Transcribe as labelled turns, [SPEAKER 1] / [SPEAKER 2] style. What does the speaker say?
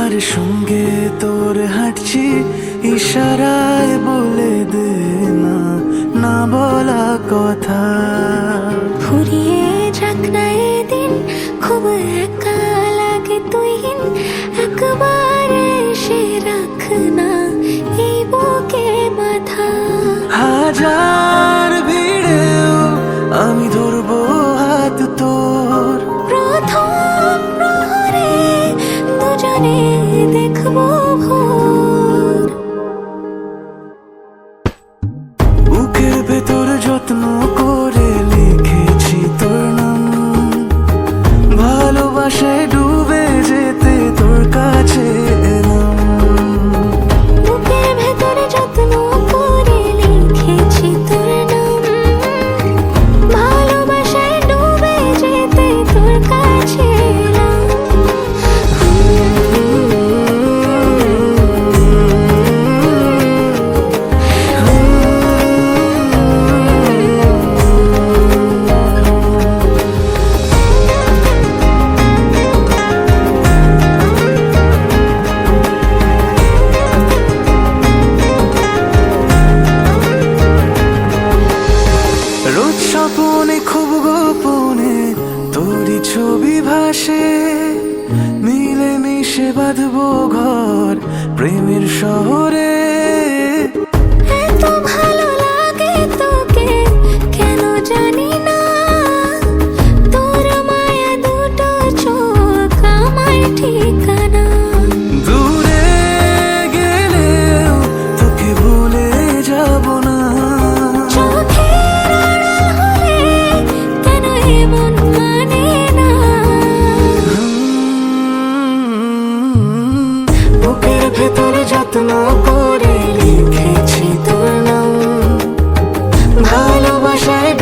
[SPEAKER 1] কার সঙ্গে তোর হাঁটছি ইশারায় বলে দে না না বলা কথা।
[SPEAKER 2] ফুরিয়ে যাক না এদিন, খুব একা লাগে তুইহীন, একবার এসে রাখ না এই বুকে মাথা।
[SPEAKER 1] হাজার ভিড়েও আমি ধরবো হাত তোর,
[SPEAKER 2] প্রথম প্রহরে দুজনে দেখবো ভোর।
[SPEAKER 1] বুকের ভেতর যত্ন করে লিখেছি তোর নাম, ভালোবাসায় ডুবে যেতে তোর কাছে এলাম।
[SPEAKER 2] বুকের ভেতরে যত্ন করে লিখেছি তোর নাম, ভালোবাসায় ডুবে যেতে তোর কাছে এলাম।
[SPEAKER 1] রোজ স্বপনে খুব গোপনে তোরই ছবি ভাসে, মিলে মিশে বাঁধবো ঘর প্রেমের শহরে।
[SPEAKER 2] এত ভালো লাগে তোকে কেন জানি না, তোর মায়া দুটো চোখ আমার ঠিকানা।
[SPEAKER 1] দূরে গেলেও তোকে ভুলে যাব না,
[SPEAKER 2] চোখের আড়াল হলে কেন এমন মানে না।
[SPEAKER 1] বুকের ভেতর যত্ন করে লিখেছি তোর নাম, ভালোবাসায়